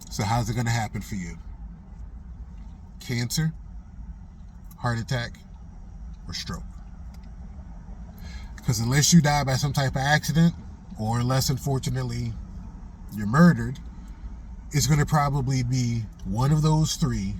So how's it going to happen for you? Cancer, heart attack, or stroke? Because unless you die by some type of accident, or unless, unfortunately, you're murdered, it's going to probably be one of those three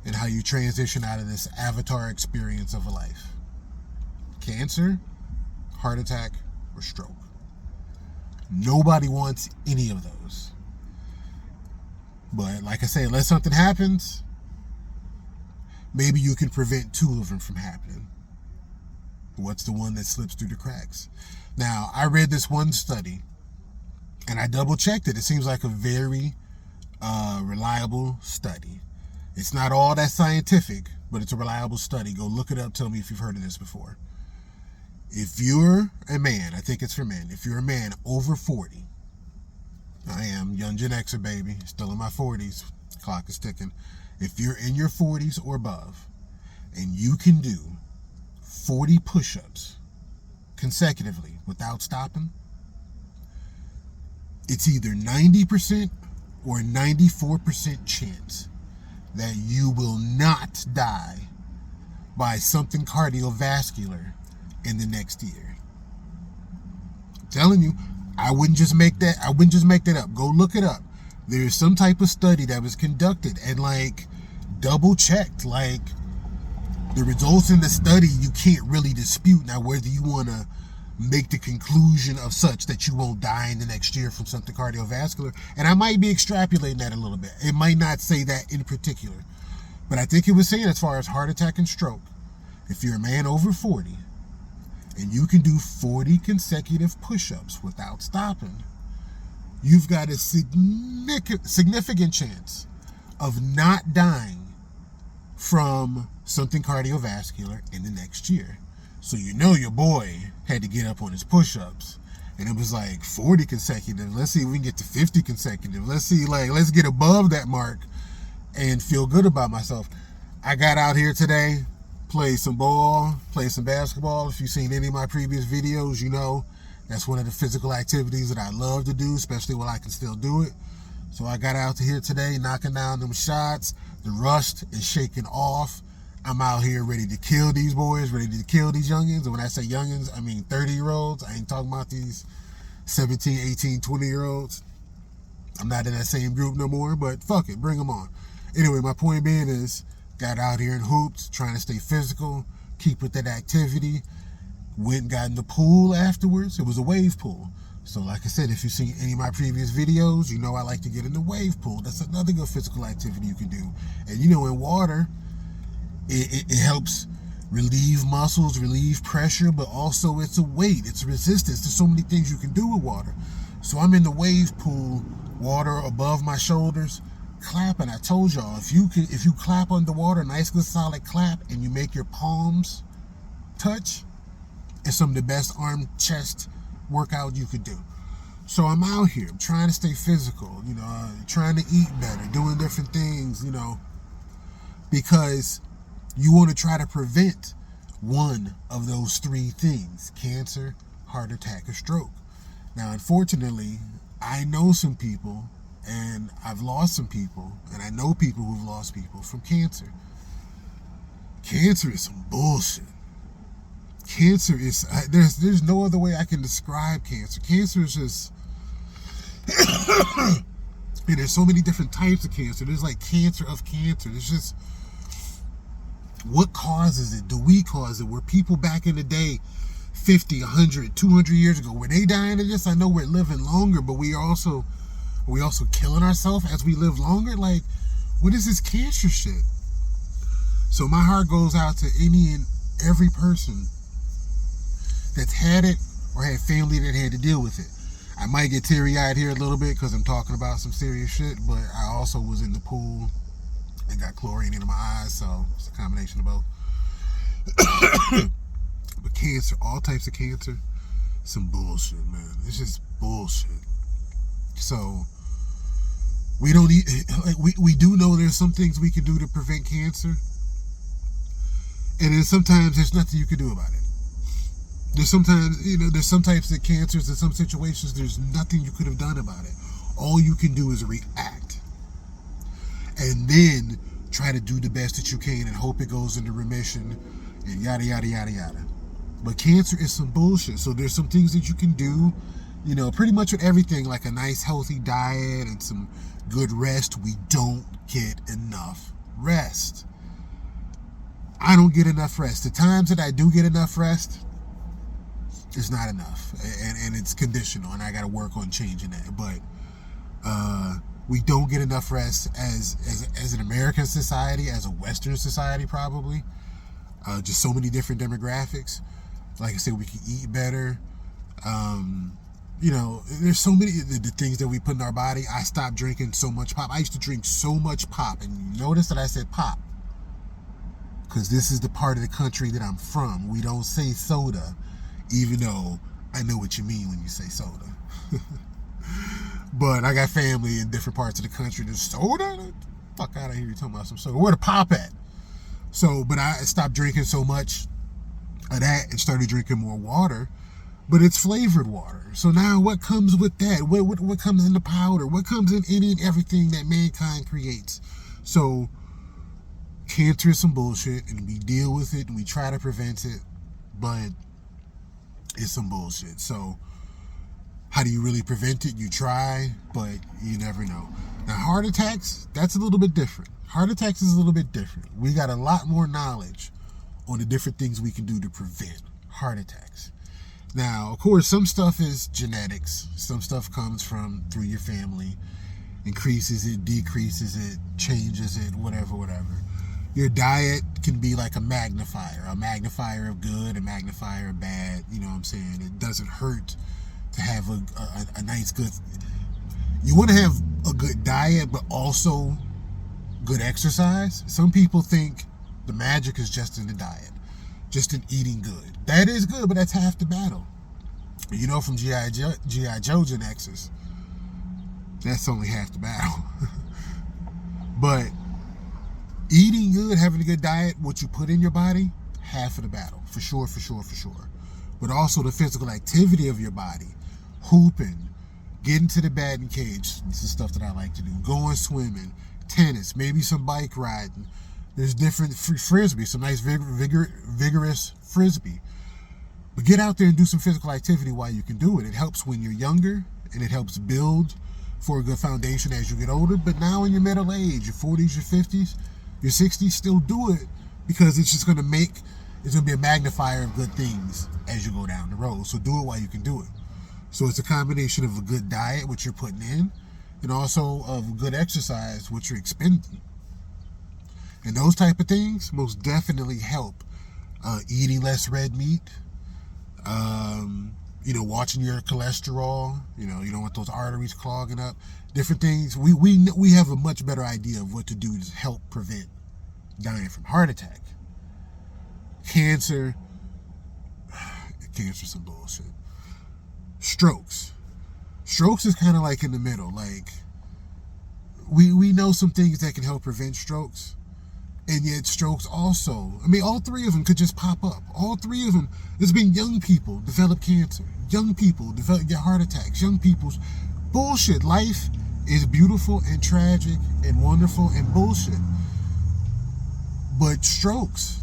in how you transition out of this avatar experience of a life. Cancer, heart attack, or stroke. Nobody wants any of those. But like I say, unless something happens, maybe you can prevent two of them from happening. What's the one that slips through the cracks? Now, I read this one study, and I double-checked it. It seems like a very reliable study. It's not all that scientific, but it's a reliable study. Go look it up. Tell me if you've heard of this before. If you're a man, I think it's for men. If you're a man over 40, I am young Gen Xer, baby, still in my 40s. Clock is ticking. If you're in your 40s or above, and you can do 40 push-ups consecutively without stopping, it's either 90% or 94% chance that you will not die by something cardiovascular in the next year. I'm telling you, I wouldn't just make that up. Go look it up. There's some type of study that was conducted and double checked. The results in the study you can't really dispute. Now, whether you want to make the conclusion of such that you won't die in the next year from something cardiovascular, and I might be extrapolating that a little bit. It might not say that in particular, but I think it was saying as far as heart attack and stroke, if you're a man over 40 and you can do 40 consecutive push-ups without stopping, you've got a significant chance of not dying from something cardiovascular in the next year. So your boy had to get up on his push-ups, and it was 40 consecutive. Let's see if we can get to 50 consecutive. Let's see, let's get above that mark and feel good about myself. I got out here today, played some ball, played some basketball. If you've seen any of my previous videos, you know that's one of the physical activities that I love to do, especially while I can still do it. So I got out to here today, knocking down them shots. The rust is shaking off. I'm out here ready to kill these boys, ready to kill these youngins. And when I say youngins, I mean 30-year-olds. I ain't talking about these 17, 18, 20-year-olds. I'm not in that same group no more, but fuck it, bring them on. Anyway, my point being is, got out here in hoops, trying to stay physical, keep with that activity. Went and got in the pool afterwards. It was a wave pool. So like I said, if you've seen any of my previous videos, you know I like to get in the wave pool. That's another good physical activity you can do. And in water, it helps relieve muscles, relieve pressure, but also it's a weight, it's resistance. There's so many things you can do with water. So I'm in the wave pool, water above my shoulders, clapping. I told y'all, if you clap underwater, nice good solid clap, and you make your palms touch, it's some of the best arm chest workout you could do. So I'm out here, I'm trying to stay physical, trying to eat better, doing different things, because you want to try to prevent one of those three things: cancer, heart attack, or stroke. Now, unfortunately, I know some people, and I've lost some people, and I know people who've lost people from cancer. Cancer is some bullshit. Cancer is, there's no other way I can describe cancer. Cancer is just, and there's so many different types of cancer. There's cancer of cancer. It's just, what causes it? Do we cause it? Were people back in the day, 50, 100, 200 years ago, were they dying of this? I know we're living longer, but we also killing ourselves as we live longer? What is this cancer shit? So my heart goes out to any and every person that's had it or had family that had to deal with it. I might get teary-eyed here a little bit because I'm talking about some serious shit, but I also was in the pool and got chlorine into my eyes, so it's a combination of both. But cancer, all types of cancer, some bullshit, man. It's just bullshit. So we don't need, we do know there's some things we can do to prevent cancer, and then sometimes there's nothing you can do about it. There's sometimes, there's some types of cancers, in some situations, there's nothing you could have done about it. All you can do is react. and then try to do the best that you can and hope it goes into remission and yada, yada, yada, yada. But cancer is some bullshit. So there's some things that you can do, pretty much with everything, like a nice healthy diet and some good rest. We don't get enough rest. I don't get enough rest. The times that I do get enough rest, it's not enough. And it's conditional, and I got to work on changing that. But we don't get enough rest as an American society, as a Western society probably. Just so many different demographics. Like I said, we can eat better. There's so many the things that we put in our body. I stopped drinking so much pop. I used to drink so much pop. And you notice that I said pop, because this is the part of the country that I'm from. We don't say soda, even though I know what you mean when you say soda. But I got family in different parts of the country. There's soda? Fuck out of here, you're talking about some soda. Where the pop at? So, but I stopped drinking so much of that and started drinking more water. But it's flavored water. So now what comes with that? What comes in the powder? What comes in any and everything that mankind creates? So cancer is some bullshit, and we deal with it and we try to prevent it, but it's some bullshit. So how do you really prevent it? You try, but you never know. Now heart attacks, that's a little bit different. Heart attacks is a little bit different. We got a lot more knowledge on the different things we can do to prevent heart attacks. Now, of course, some stuff is genetics. Some stuff comes through your family, increases it, decreases it, changes it, whatever. Your diet can be like a magnifier of good, a magnifier of bad. You know what I'm saying? It doesn't hurt to have a nice, good... You want to have a good diet, but also good exercise. Some people think the magic is just in the diet, just in eating good. That is good, but that's half the battle. From G.I. Joe Gen X's, that's only half the battle. But eating good, having a good diet, what you put in your body, half of the battle, for sure. But also the physical activity of your body, hooping, getting to the batting cage. This is stuff that I like to do. Going swimming, tennis, maybe some bike riding. There's different frisbee, some nice vigorous frisbee. But get out there and do some physical activity while you can do it. It helps when you're younger, and it helps build for a good foundation as you get older. But now in your middle age, your 40s, your 50s, your 60s, still do it, because it's just going to be a magnifier of good things as you go down the road. So do it while you can do it. So it's a combination of a good diet, which you're putting in, and also of good exercise, which you're expending. And those type of things most definitely help. Eating less red meat, watching your cholesterol, you don't want those arteries clogging up, different things. We have a much better idea of what to do to help prevent dying from heart attack. Cancer's some bullshit. Strokes is kind of like in the middle. Like, we know some things that can help prevent strokes. And yet strokes also, all three of them could just pop up. All three of them. There's been young people develop cancer. Young people get heart attacks. Young people's bullshit. Life is beautiful and tragic and wonderful and bullshit. But strokes,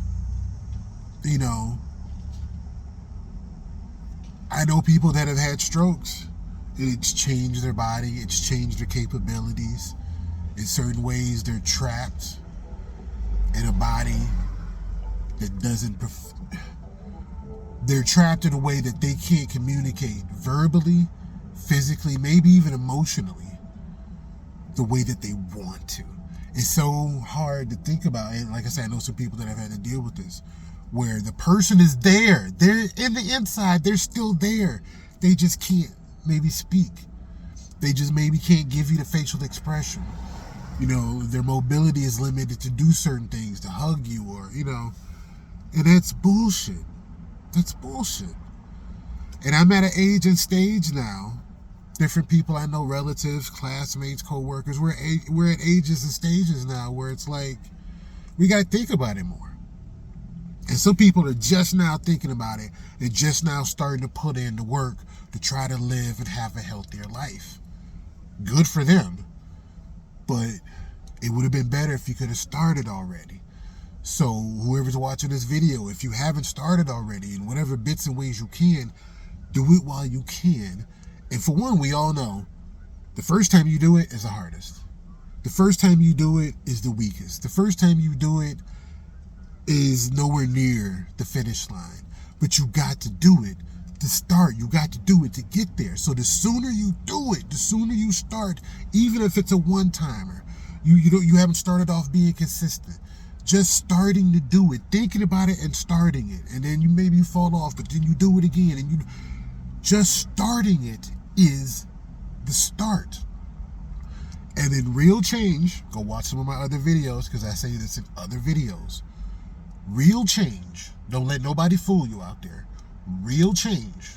I know people that have had strokes. It's changed their body. It's changed their capabilities. In certain ways, they're trapped in a body that doesn't... They're trapped in a way that they can't communicate verbally, physically, maybe even emotionally, the way that they want to. It's so hard to think about. And like I said, I know some people that have had to deal with this, where the person is there. They're in the inside. They're still there. They just can't maybe speak. They just maybe can't give you the facial expression. Their mobility is limited to do certain things, to hug you or, and that's bullshit. That's bullshit. And I'm at an age and stage now. Different people I know, relatives, classmates, co-workers, we're at ages and stages now where it's like, we got to think about it more. And some people are just now thinking about it. They're just now starting to put in the work to try to live and have a healthier life. Good for them. But It would have been better if you could have started already. So whoever's watching this video, if you haven't started already, in whatever bits and ways you can, do it while you can. And for one, we all know the first time you do it is the hardest. The first time you do it is the weakest. The first time you do it is nowhere near the finish line. But you got to do it to start. You got to do it to get there. So the sooner you do it, the sooner you start, even if it's a one-timer. You haven't started off being consistent. Just starting to do it, thinking about it and starting it. And then maybe you fall off, but then you do it again. And just starting it is the start. And then real change, go watch some of my other videos, because I say this in other videos. Real change, don't let nobody fool you out there. Real change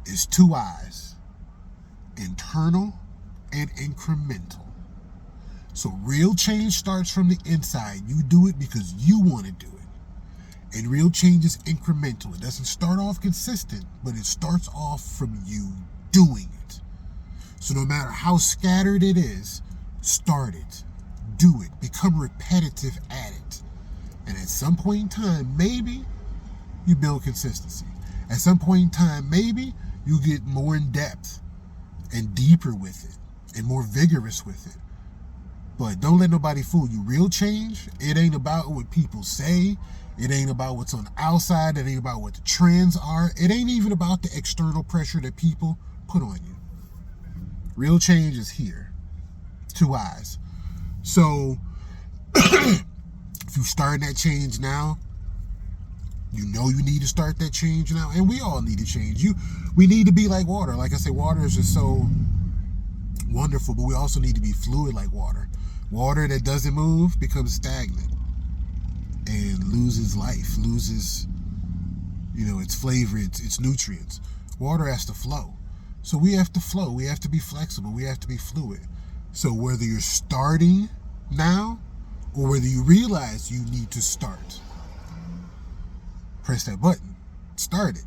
is 2 I's: internal and incremental. So real change starts from the inside. You do it because you want to do it. And real change is incremental. It doesn't start off consistent, but it starts off from you doing it. So no matter how scattered it is, start it. Do it. Become repetitive at it. And at some point in time, maybe you build consistency. At some point in time, maybe you get more in depth and deeper with it and more vigorous with it. But don't let nobody fool you. Real change, it ain't about what people say. It ain't about what's on the outside. It ain't about what the trends are. It ain't even about the external pressure that people put on you. Real change is here. 2 I's. So if you start that change now, you know you need to start that change now. And we all need to change. We need to be like water. Like I say, water is just so wonderful, but we also need to be fluid like water. Water that doesn't move becomes stagnant and loses life, loses, its flavor, its nutrients. Water has to flow. So we have to flow. We have to be flexible. We have to be fluid. So whether you're starting now or whether you realize you need to start, press that button, start it,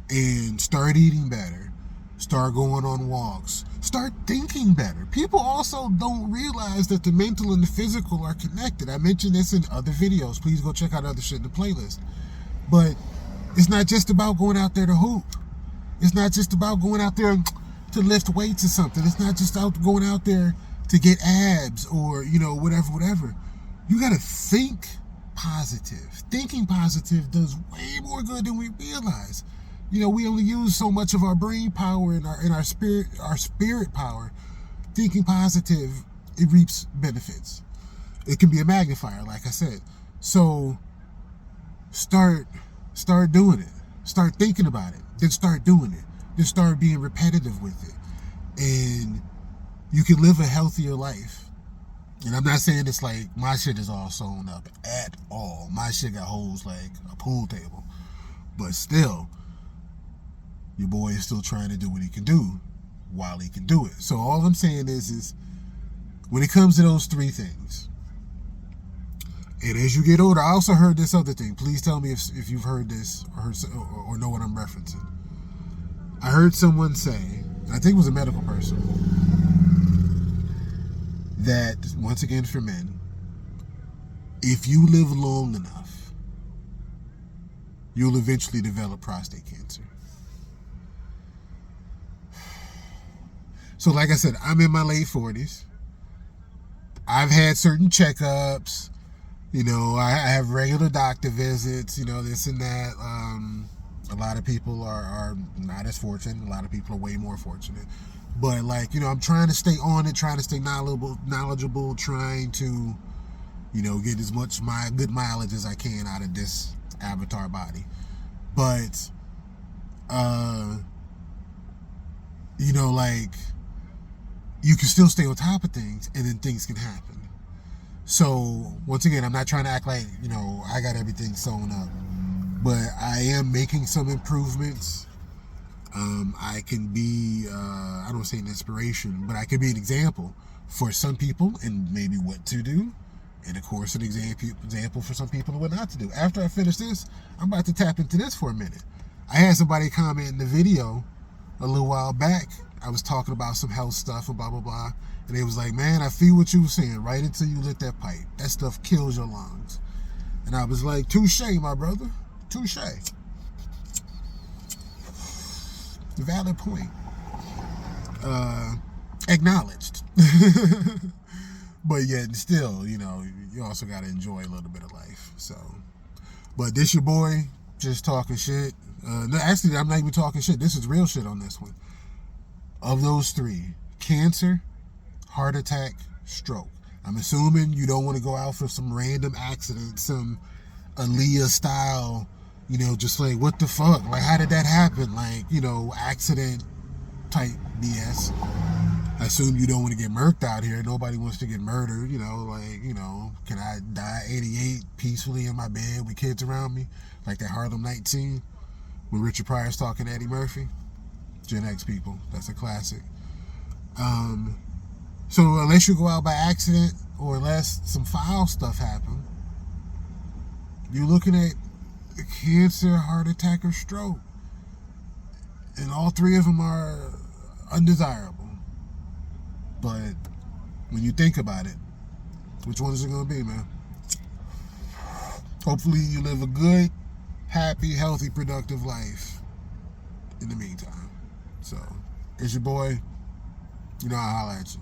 and start eating better, start going on walks, start thinking better. People also don't realize that the mental and the physical are connected. I mentioned this in other videos. Please go check out other shit in the playlist. But it's not just about going out there to hoop. It's not just about going out there to lift weights or something. It's not just going out there to get abs or, whatever. You got to think positive. Thinking positive does way more good than we realize. We only use so much of our brain power and our spirit power. Thinking positive, it reaps benefits. It can be a magnifier, like I said. So start doing it. Start thinking about it. Then start doing it. Then start being repetitive with it. And you can live a healthier life. And I'm not saying it's like my shit is all sewn up at all. My shit got holes like a pool table. But still, your boy is still trying to do what he can do while he can do it. So all I'm saying is when it comes to those 3 things, and as you get older, I also heard this other thing. Please tell me if you've heard this or know what I'm referencing. I heard someone say, I think it was a medical person, that, once again for men, if you live long enough, you'll eventually develop prostate cancer. So like I said, I'm in my late 40s. I've had certain checkups. I have regular doctor visits, this and that. A lot of people are not as fortunate. A lot of people are way more fortunate. But I'm trying to stay on it, trying to stay knowledgeable, trying to, get as much good mileage as I can out of this avatar body. But, you can still stay on top of things, and then things can happen. So once again, I'm not trying to act like, I got everything sewn up, but I am making some improvements. I can be, I don't say an inspiration, but I can be an example for some people and maybe what to do. And of course, an example for some people and what not to do. After I finish this, I'm about to tap into this for a minute. I had somebody comment in the video a little while back. I was talking about some health stuff and blah, blah, blah. And they was like, man, I feel what you were saying right until you lit that pipe. That stuff kills your lungs. And I was like, touche, my brother. Touche. Valid point. Acknowledged. But yet still, you know, you also got to enjoy a little bit of life. So, but this your boy, just talking shit. No, actually, I'm not even talking shit. This is real shit on this one. Of those three, cancer, heart attack, stroke. I'm assuming you don't want to go out for some random accident, some Aaliyah style, you know, just like, what the fuck? Like, how did that happen? Like, you know, accident type BS. I assume you don't want to get murked out here. Nobody wants to get murdered, you know, like, you know, can I die 88 peacefully in my bed with kids around me? Like that Harlem Night scene when Richard Pryor's talking to Eddie Murphy. Gen X people, that's a classic. So unless you go out by accident or unless some foul stuff happen, you're looking at cancer, heart attack, or stroke. And all three of them are undesirable. But when you think about it, which one is it going to be, man? Hopefully you live a good, happy, healthy, productive life in the meantime. So, it's your boy. You know, I'll holler at you.